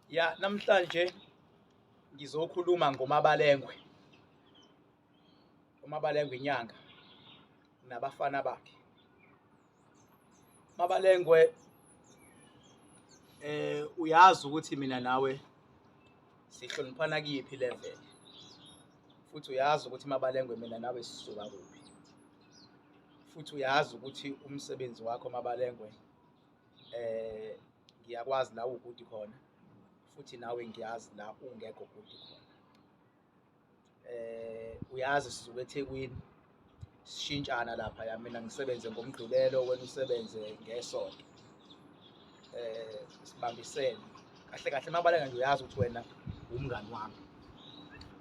Ya namhlanje ngizokhuluma ngoMabalengwe. uMabalengwe inyanga nabafana bakhe. Mabalengwe uyazi ukuthi mina nawe sihloniphana kuyiphi level. Futhi uyazi ukuthi Mabalengwe mina nawe sisuka kuphi. Futhi uyazi ukuthi umsebenzi wakho Mabalengwe ngiyakwazi la ukuthi khona. Futhi nawe ngiyazi la ungekho ukuthi khona. Uyazi sisuke eThekwini sishintshana lapha ya mina ngisebenze ngomgqibelo wena usebenze ngesola. Sibambisene kahle kahle Mabalengwe nje uyazi ukuthi wena umngani wami.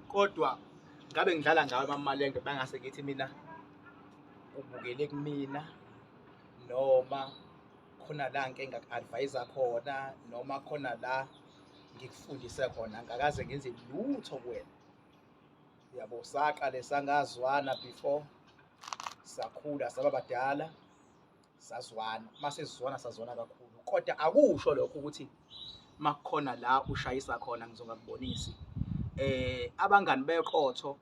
Kodwa ngabe ngidlala ngawe Mabalengwe bangase ngithi mina ubukele kumina noma khona la ngeke ngaku-advise khona noma khona la ngikufundise khona ngakaze ngenze lutho kuwena. Yabo saqale sangazwana before sakhula saba badala sazwana mase sizwana sazwana kakhulu kodwa akusho lokho ukuthi makukhona la ushayisa khona ngizongakubonisi. Abangani beqotho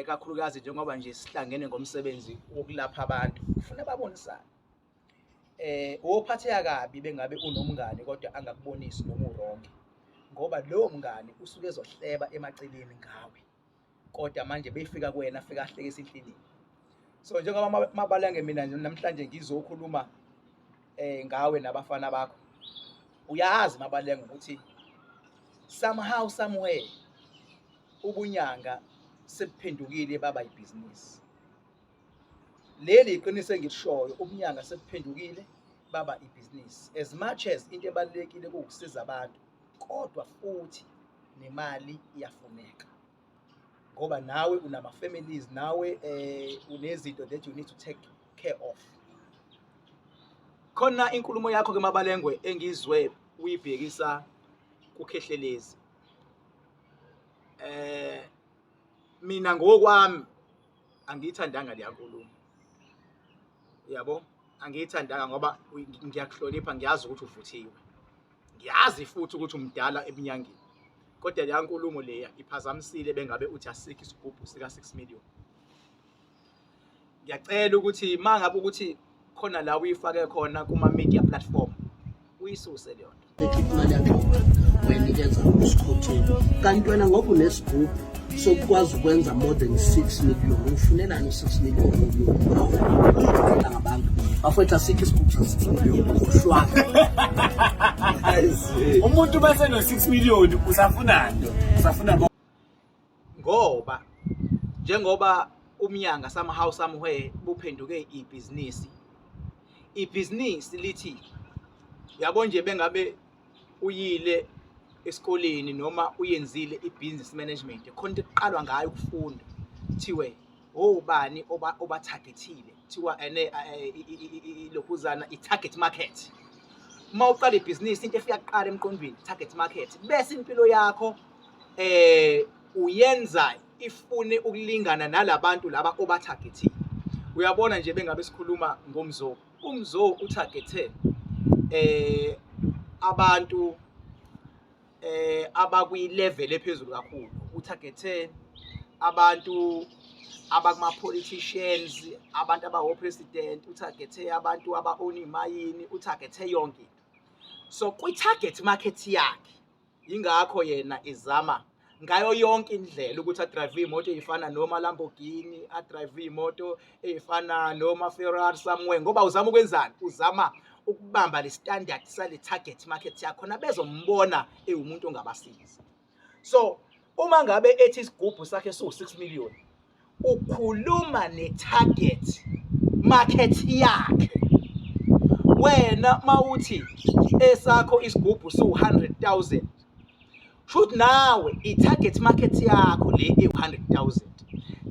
kakhulukazi njengoba nje sihlangene ngomsebenzi wokulapha abantu ufuna babonisane. Ophatheka kabi bengabe unomngani kodwa angakubonisi noma uronke ngoba lowo mngani usuke ezohleba emaceleni ngawe kodwa manje befika kuwena afika ahleke esinhlini. So njengoba Mabalengwe mina namhlanje ngizokhuluma ngawe nabafana bakho. Uyazi Mabalengwe ukuthi somehow somewhere ubunyanga sebuphendukile baba ibhizinisi. Leli iqiniso engishoyo ubunyanga sebuphendukile baba ibhizinisi. As much as into ebalekile ukusiza abantu kodwa futhi nemali iyafuneka. Ngoba nawe unama families nawe unezinto that you need to take care of. Khona inkulumo yakho ke Mabalengwe engizwe uyibhekisa kuKhehlelezi. Mina ngokwami angiyithandanga le nkulumo. Yabo angiyithandanga ngoba ngiyakuhlonipha ngiyazi ukuthi uvuthiwe. Ngiyazi futhi ukuthi umdala eminyangeni. Kodwa le nkulumo leya iphazamisile bengabe uthi asikho isigubhu sika 6 million. Ngiyacela ukuthi mangabe ukuthi khona la uyifake khona kuma media platform uyisuse le nto. Imali yakho wenikeza usikhothe kanti wena ngoba unesigubhu sokwazi ukwenza more than 6 million ufunelani 6 million ngabantu bafetha sikho isigubhu sa 6 million uhlwa. Umuntu bese no 6 million usafuna nto usafuna Ngoba njengoba umnyanga somehow somewhere buphenduke ibhizinisi. Ibhizinisi lithi yabo nje bengabe uyile esikoleni noma uyenzile ibusiness management khona eqalwa ngayo ukufunda thiwe obani obatargetile thiwa lokuzana itarget market. Uma uqala ibhizinisi into efika kuqala emqondweni target market bese impilo yakho uyenza ifune ukulingana nalabantu laba obatargetile. Uyabona nje bengabe sikhuluma ngomzo. Umzo utargete abantu abakwi level ephezulu kakhulu. Utargete abantu abakuma politicians, abantu abawo president, utargete abantu aba-own imayini, utargete yonke. So kwi target market yakhe ingakho yena izama ngayo yonke indlela ukuthi adrive imoto ezifana noma Lamborghini, adrive imoto ezifana noma Ferrari somewhere ngoba uzama ukwenzani? Uzama ukubamba le standard sale target market yakho na bezombona umuntu ongabasiza. So uma ngabe ethi isigubhu sakhe so 6 million ukhuluma ne target market yakhe. Wena mawuthi esakho isigubhu so 100,000 should nawe i-target market yakho le 100,000.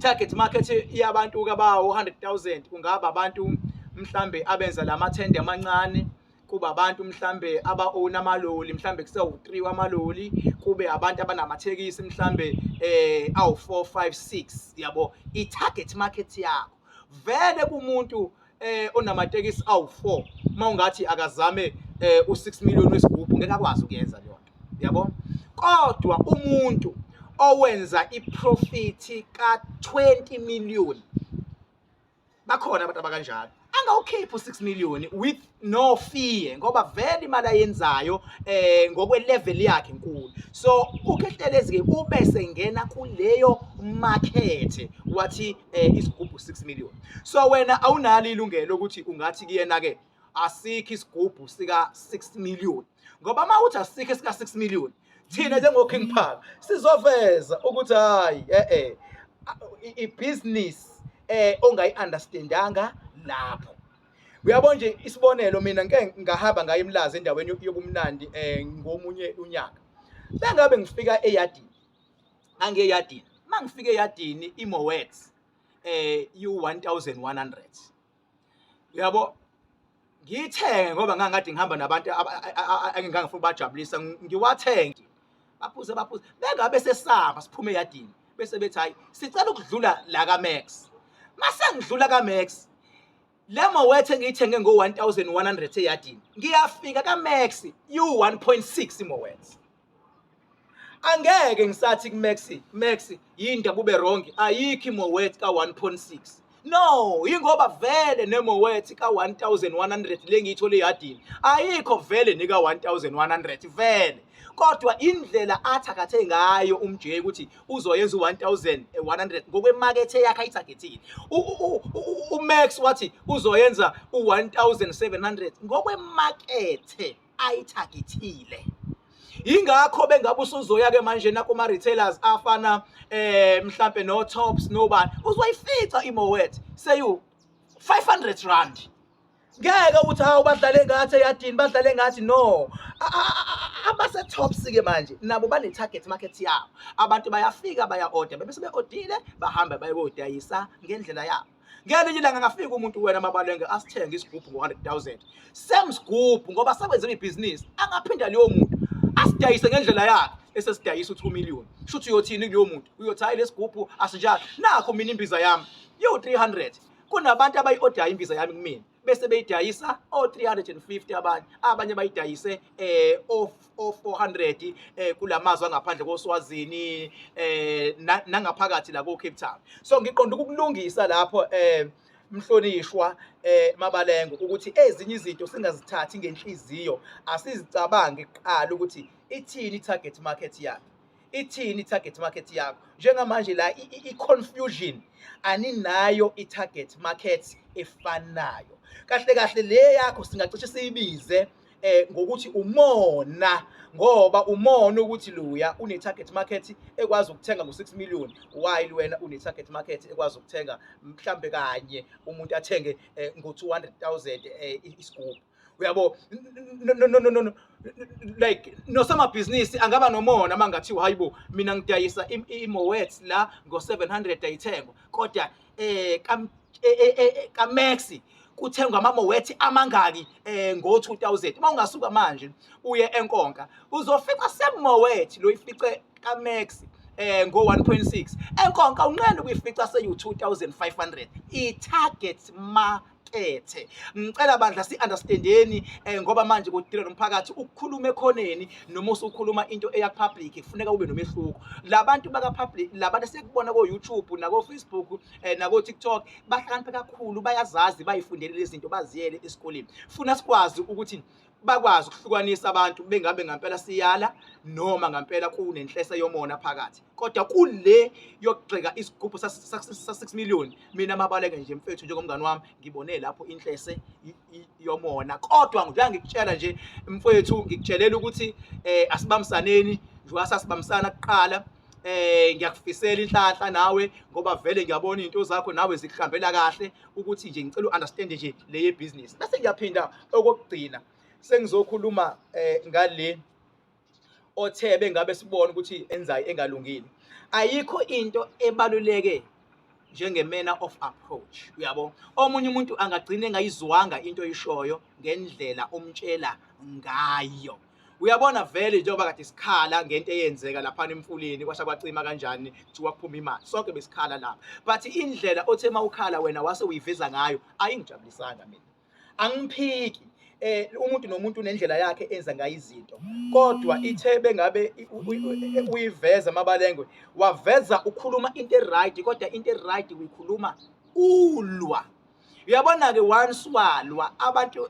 Target market yabantu kabawo 100,000 kungaba abantu mhlambe abenza lamathende amancane, kuba abantu mhlambe aba-own amaloli mhlambe kusewu3 wamaloli, kube abantu abanamathekisi mhlambe awu4 5 6 yabo. I-target market yakho vele kumuntu onamatekisi awu4 mawungathi akazame u6 million wesigubhu ngeke akwazi ukuyenza leyo nto. yabo. Kodwa umuntu owenza iprofit ka 20 million bakhona abantu abakanjalo angawukhipha u6 million with no fee ngoba vele imali ayenzayo ngokwe level yakhe enkulu. So uKhehlelezi ke ube sengena kuleyo market wathi isigubhu 6 million. So wena awunalo ilungelo ukuthi ungathi kuyena ke asikho isigubhu sika 6 million ngoba mawuthi asikho sika 6 million thina njengo King Bhaka sizoveza ukuthi hayi ibusiness ongayi-understandanga lapho. Uyabona nje isibonelo mina ngeke ngahamba ngaye emlazi endaweni yobumnandi ngomunye unyaka. Bengabe ngifika eyadini. Ngangiye eyadini. Mangifika eyadini iMowex u1100. Uyabo ngiyithenge ngoba ngangade ngihamba nabantu engingangifuna bajabulisa ngiwathenge. Baphuze bengabe sesaba siphume eyadini bese bethi hayi sicela ukudlula la kaMax. Mase ngidlula kaMax le Mowex engiyithenge ngo1100 eyadini ngiyafika kaMax u1.6 iMowex. Angeke ngisathi kuMax yindaba ube wrong ayikho iMowex ka1.6. No, ingoba vele neMowex ka1100 lengiyithole eyadini ayikho vele nika 1100 vele. Kodwa indlela athakathe ngayo umJ ukuthi uzoyenza u1100 ngokwemarket yakhe ayithagethile. uMax wathi uzoyenza u1700 ngokwemarket ayithagethile. Ingakho bengabe usuzoya ke manje na kuma retailers afana mhlambe no Tops nobani uzoyifica iMowex seyu 500 rand. Ngeke uthi hawu badlale ngathi eyadini badlale ngathi no. Abase Tops ke manje nabo bane target market yabo. Abantu bayafika baya order bese be ordile bahamba bayodayisa ngendlela yabo. Ngelinye ilanga ngafika umuntu wena Mabalengwe asithenga isigubhu ngo100,000. Same sigubhu ngoba sekwenza ibhizinisi angaphinda leyo muntu asidayise ngendlela yakhe esesidayisa u2 million. Shuthi uyothini kuleyo muntu? Uyothi hayi lesigubhu asinjalo. Nakho mina imbiza yami yo300. Kunabantu abayi-order imbiza yami kumina bese beyidayisa o350 abanye bayidayise o400 kulamazwe angaphandle koSwazini nangaphakathi la ko Cape Town. So ngiqonda ukulungisa lapho mhlonishwa Mabalengwe ukuthi ezinye izinto singazithathi ngenhliziyo asizicabange kuqala ukuthi ithini target market yakhe. Ithini target market yakho njengamanje la i-confusion aninayo i-target market efanayo. Kahle le yakho singacishe siyibize ngokuthi umona ngoba umona ukuthi luya une target market ekwazi ukuthenga ngo6 million while wena une target market ekwazi ukuthenga mhlambe kanye umuntu athenge ngo200,000 isigubhu. Uyabo no like no sama business angaba nomona mangathiwa hayibo mina ngidayisa iMowex la ngo700 ayithengwa kodwa kaMax kuthengwa amaMowex amangaki ngo2000. Mawungasuka manje uye eNkonka uzofica seMowex lo ifice kaMax ngo1.6 eNkonka unqende kuyifica seyu2500 i-target market. Ngicela bandla si-understandeni ngoba manje kudila nomphakathi ukukhuluma ekhoneni noma usukhuluma into eyapublic kufuneka ube nomehluko. Labantu baka public labantu sekubona ko YouTube nako Facebook nako TikTok bahlakaniphe kakhulu bayazazi bayifundele lezi zinto baziyele esikoleni. Funa sikwazi ukuthi bakwazi ukuhlukanisa abantu bengabe ngempela siyala noma ngempela kunenhlese yomona phakathi. Kodwa kule yokugxeka isigubhu sa6 million mina Mabalengwe nje mfethu njengomngani wami ngibone lapho inhlese yomona. Kodwa ngiya ngikutshela nje mfethu ngikutshelela ukuthi asibamsaneni njengoba sasibamsana kuqala. Ngiyakufisela inhlanhla nawe ngoba vele ngiyabona izinto zakho nawe zikuhambela kahle ukuthi nje ngicela uunderstand nje le business. Bese ngiyaphinda okugcina sengizokhuluma ngale othebe ngabe sibona ukuthi enzayo engalungile. Ayikho into ebaluleke njenge-manner of approach. Uyabo omunye umuntu angagcina engayizwanga into oyishoyo ngendlela omtshela ngayo. Uyabona vele njengoba kade sikhala ngento eyenzeka lapha emfuleni kwasha kwacima kanjani kuthiwa kuphuma imali sonke besikhala lapha. But indlela othe mawukhala wena wase uyiveza ngayo ayingijabulisanga mina. Angiphiki umuntu nomuntu unendlela yakhe enza ngayo izinto, kodwa ithe bengabe uyiveza Mabalengwe, waveza ukhuluma into eright, kodwa into eright uyikhuluma ulwa. Uyabona-ke once walwa abantu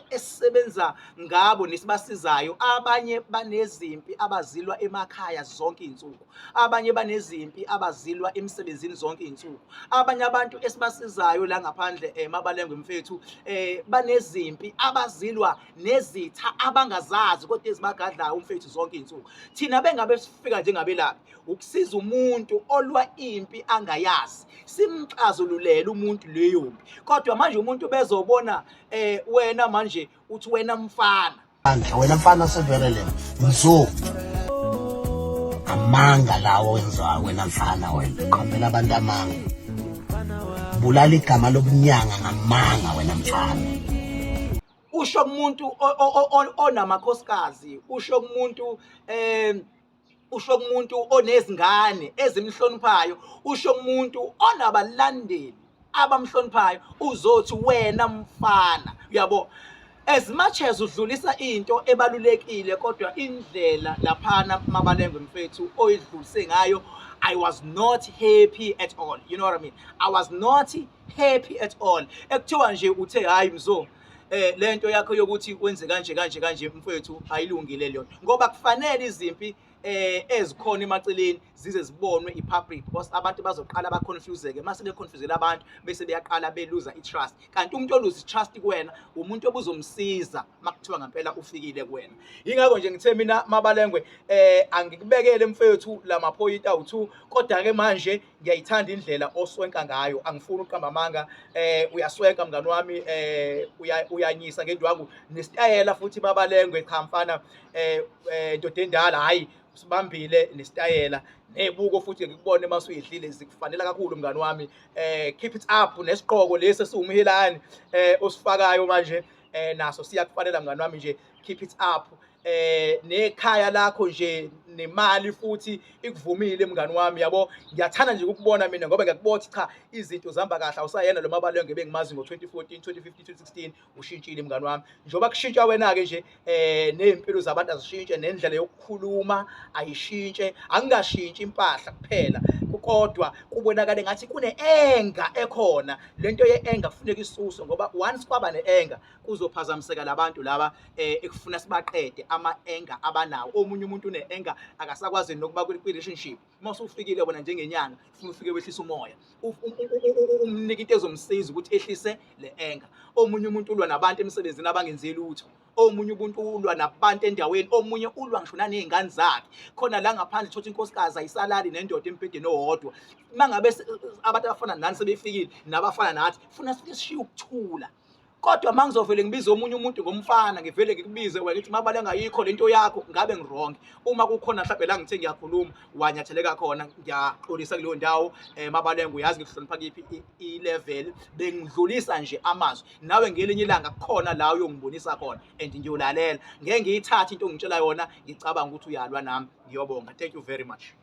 esisebenza ngabo nesibasizayo, abanye banezimpi abazilwa emakhaya zonke iy'nsuku, abanye banezimpi abazilwa emsebenzini zonke iy'nsuku, abanye abantu esibasizayo la ngaphandle Mabalengwe mfethu banezimpi abazilwa nezitha abangazazi kodwa ezibagadlayo mfethu zonke iy'nsuku. Thina bengabe sifika njengabelaphi ukusiza umuntu olwa impi angayazi, simxazululele umuntu leyo mpi. Kodwa manje umuntu bezobona wena manje uthi wena mfana, wena mfana severele mzo amanga lawo wenzayo wena mfana, wena qhaphela abantu amanga, bulala igama lobunyanga ngamanga wena mfana. usho kumuntu onamakhosikazi, usho kumuntu usho kumuntu onezingane ezimhloniphayo, usho kumuntu onabalandeli abamhloniphayo, uzothi wena mfana. Uyabo, as much as udlulisa into ebalulekile, kodwa indlela laphana Mabalengwe mfethu oyidlulise ngayo, I was not happy at all. You know what I mean? I was not happy at all. Ekuthiwa nje uthe hayi mzo, lento yakho yokuthi wenze kanje mfethu ayilungile leyo, ngoba kufanele izimpi ezikhona emaceleni zize zibonwe i-public, because abantu bazoqala baconfuseke. Mase beconfusele abantu bese beyaqala beluza i-trust, kanti umuntu oluza i-trust kuwena umuntu obuzomsiza makuthiwa ngempela ufikile kuwena. Yingakho nje ngithe mina Mabalengwe angikubekele mfethu la maphoyinti awu2, kodwa ke manje ngiyayithanda indlela oswenka ngayo, angifuni uqamba amanga. Uyaswenka mngani wami, uyanyisa ngendwangu nesitayela futhi Mabalengwe, cha mfana ndoda endala, hayi usibambile nesitayela nebuko futhi ngikubone masuyidlile zikufanele kakhulu mngani wami. Keep it up, nesiqhoko lesi siwumhilani osifakayo manje naso siyakufanela mngani wami nje, keep it up. Nekhaya lakho nje nemali futhi ikuvumile mngani wami, yabo ngiyathanda nje ukubona mina, ngoba ngiyakubona cha izinto zihamba kahle. Awusayena lo Mabalengwe bengimazi ngo2014 2015 2016, ushintshile mngani wami. Njoba kushintsha wena ke nje nezimpilo zabantu azishintshe, nendlela yokukhuluma ayishintshe, angingashintshi impahla kuphela, kodwa kubonakala ngathi kune-enga ekhona. Lento ye-enga kufuneka isuswe, ngoba once kwaba ne-enga kuzophazamiseka labantu laba ekufuna sibaqede ama-enga abanawo. Omunye umuntu une-enga akasakwazi nokuba kwi-relationship. Mase ufikile wena njengenyanga ufuna ufike wehlise umoya, umnika into ezomsiza ukuthi ehlise le-enga. Omunye umuntu ulwa nabantu emsebenzini abangenzi lutho, omunye umuntu ulwa nabantu endaweni, omunye ulwa ngisho naney'ngane zakhe. Khona la ngaphandle thothi inkosikazi ayisalali nendoda embhedeni owodwa. Mangabe abantu abafana nani sebefikile nabafana nathi, funa sifike sishiye ukuthula. Kodwa mangizovele ngibize omunye umuntu ngomfana, ngivele ngikubize wena ukuthi Mabalengwe ayikho lento yakho, ngabe ngirong. Uma kukhona mhlawumbe la ngithe ngiyakhuluma wanyatheleka khona, ngiyaxolisa kuleyo ndawo. Mabalengwe uyazi ngikuhlonipha kiphi i-level, bengidlulisa nje amazwi. Nawe ngelinye ilanga kukhona la uyongibonisa khona and ngiyolalela. Ngeke ngiyithathe into ongitshela yona ngicabanga ukuthi uyalwa nami. Ngiyobonga, thank you very much.